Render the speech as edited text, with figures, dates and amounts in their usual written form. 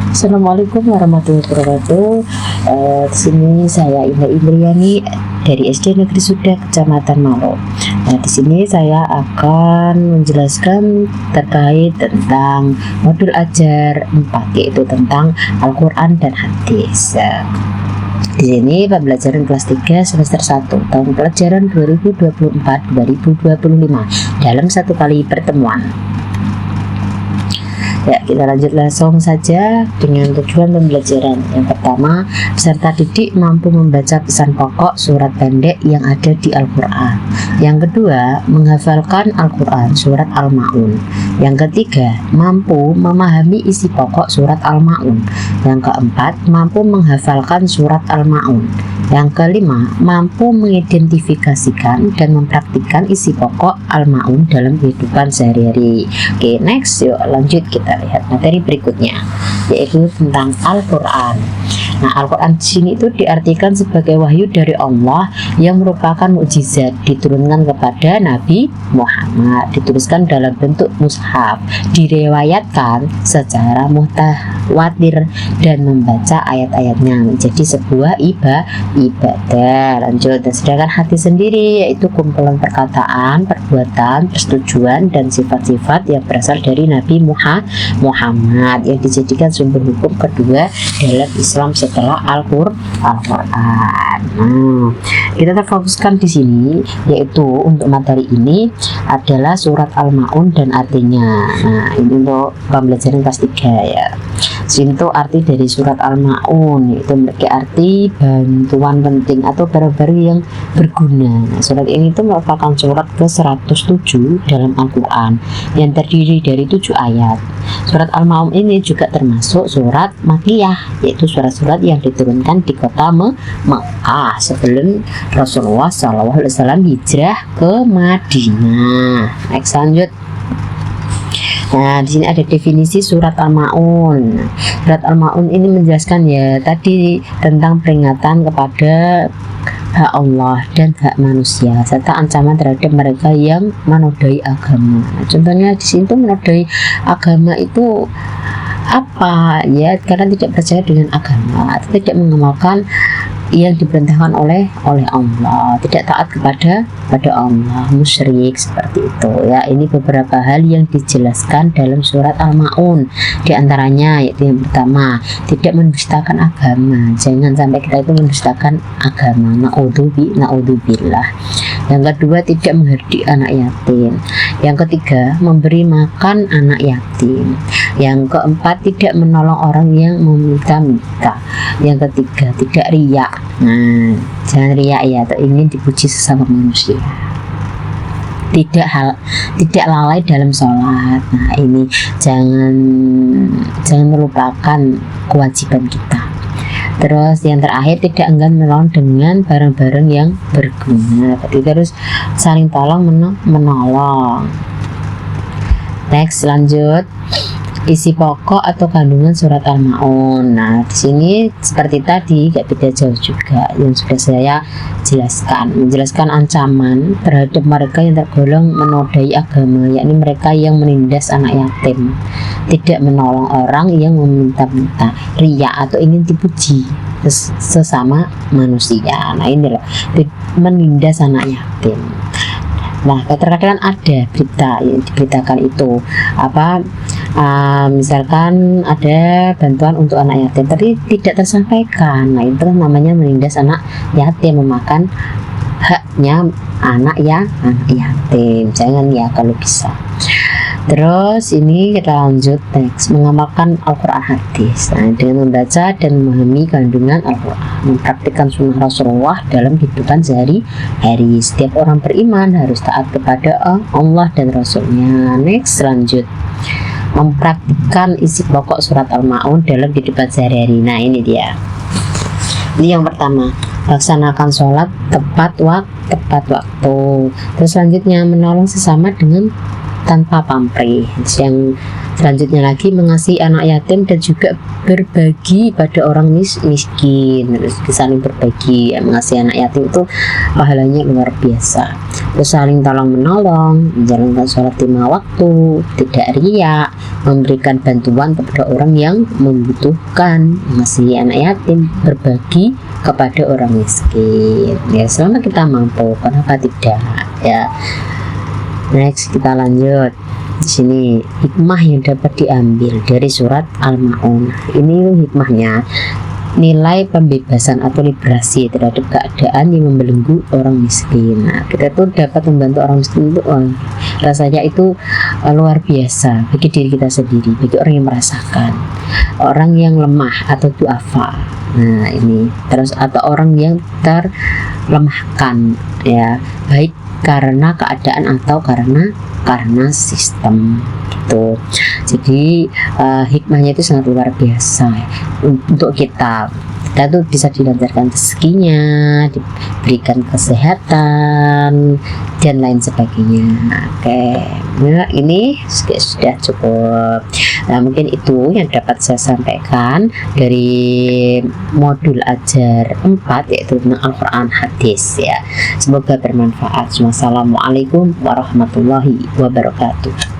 Assalamualaikum warahmatullahi wabarakatuh. Di sini saya Indah Indriani dari SD Negeri Suda Kecamatan Malo. Di sini saya akan menjelaskan terkait tentang modul ajar 4, yaitu tentang Al-Quran dan Hadis. Di sini pembelajaran kelas 3 semester 1 tahun pelajaran 2024-2025 dalam satu kali pertemuan. Ya, kita lanjut langsung saja dengan tujuan pembelajaran. Yang pertama, peserta didik mampu membaca pesan pokok surat pendek yang ada di Al-Quran. Yang kedua, menghafalkan Al-Quran surat Al-Ma'un. Yang ketiga, mampu memahami isi pokok surat Al-Ma'un. Yang keempat, mampu menghafalkan surat Al-Ma'un. Yang kelima, mampu mengidentifikasikan dan mempraktikkan isi pokok Al-Ma'un dalam kehidupan sehari-hari. Oke, next, yuk lanjut kita lihat materi berikutnya, yaitu tentang Al-Quran. Nah, Al-Quran di sini itu diartikan sebagai wahyu dari Allah yang merupakan mukjizat diturunkan kepada Nabi Muhammad, dituliskan dalam bentuk mushaf, diriwayatkan secara mutawatir dan membaca ayat-ayatnya menjadi sebuah ibadah. Lanjut, dan sedangkan hati sendiri yaitu kumpulan perkataan, perbuatan, persetujuan dan sifat-sifat yang berasal dari Nabi Muhammad yang dijadikan sumber hukum kedua dalam Islam setelah Al-Quran. Kita terfokuskan di sini, yaitu untuk materi ini adalah surat Al-Ma'un dan artinya. Nah, ini untuk pembelajaran kelas 3 ya. Itu arti dari surat Al-Ma'un, yaitu memiliki arti bantuan penting atau barang-barang yang berguna. Nah, surat ini itu merupakan surat ke-107 dalam Al-Quran yang terdiri dari 7 ayat. Surat Al-Ma'un ini juga termasuk surat Makkiyah, yaitu surat-surat yang diturunkan di kota Mekah sebelum Rasulullah SAW hijrah ke Madinah. Next, lanjut. Nah, di sini ada definisi surat Al-Ma'un. Surat Al-Ma'un ini menjelaskan ya tadi tentang peringatan kepada hak Allah dan hak manusia serta ancaman terhadap mereka yang menodai agama. Nah, contohnya di sini tuh menodai agama itu apa ya? Karena tidak percaya dengan agama, tidak mengamalkan yang diperintahkan oleh Allah, tidak taat kepada Allah, musyrik seperti itu ya. Ini beberapa hal yang dijelaskan dalam surat Al-Ma'un. Di antaranya yaitu yang pertama, tidak mendustakan agama. Jangan sampai kita itu mendustakan agama. Naudzubillah. Yang kedua, tidak menghardik anak yatim. Yang ketiga, memberi makan anak yatim. Yang keempat, tidak menolong orang yang meminta-minta. Yang ketiga, tidak riak. Nah, jangan riak ya, atau ingin dipuji sesama manusia. Tidak lalai dalam sholat. Nah, ini jangan melupakan kewajiban kita. Terus yang terakhir, tidak enggan menolong dengan barang-barang yang berguna. Kita harus saling tolong menolong. Next, lanjut. Isi pokok atau kandungan surat Al-Ma'un. Nah, di sini seperti tadi gak beda jauh juga yang sudah saya jelaskan, menjelaskan ancaman terhadap mereka yang tergolong menodai agama, yakni mereka yang menindas anak yatim, tidak menolong orang yang meminta-minta, riya atau ingin dipuji sesama manusia. Nah, ini loh, menindas anak yatim. Nah, terkadang ada berita yang diberitakan itu misalkan ada bantuan untuk anak yatim tapi tidak tersampaikan. Nah, itu namanya menindas anak yatim, memakan haknya anak yatim. Jangan ya kalau bisa. Terus ini kita lanjut teks, mengamalkan Al-Quran hadis. Nah, dengan membaca dan memahami kandungan Al-Quran, mempraktikkan sunnah Rasulullah dalam kehidupan sehari-hari. Setiap orang beriman harus taat kepada Allah dan Rasulnya. Next, lanjut. Mempraktikkan isi pokok surat Al-Ma'un dalam kehidupan sehari-hari. Nah, ini dia. Ini yang pertama, laksanakan sholat tepat waktu. Terus selanjutnya, menolong sesama dengan tanpa pamrih. Yang Selanjutnya lagi mengasihi anak yatim dan juga berbagi pada orang miskin. Terus saling berbagi, ya, mengasihi anak yatim itu pahalanya luar biasa. Terus saling tolong menolong, menjalankan sholat 5 waktu, tidak riya, memberikan bantuan kepada orang yang membutuhkan, mengasihi anak yatim, berbagi kepada orang miskin. Ya, selama kita mampu, kenapa tidak? Ya. Next kita lanjut. Di sini hikmah yang dapat diambil dari surat Al-Maun. Ini hikmahnya, nilai pembebasan atau liberasi terhadap keadaan yang membelenggu orang miskin. Nah, kita tuh dapat membantu orang miskin itu, rasanya itu luar biasa bagi diri kita sendiri, bagi orang yang merasakan, orang yang lemah atau duafa. Nah, ini terus atau orang yang terlemahkan, ya, baik karena keadaan atau karena sistem gitu. Jadi hikmahnya itu sangat luar biasa untuk kita tuh bisa dilancarkan rezekinya, diberikan kesehatan dan lain sebagainya. Oke, nah ini sudah cukup. Nah, mungkin itu yang dapat saya sampaikan dari modul ajar 4, yaitu tentang Al-Quran hadis, ya. Semoga bermanfaat. Wassalamualaikum warahmatullahi wabarakatuh.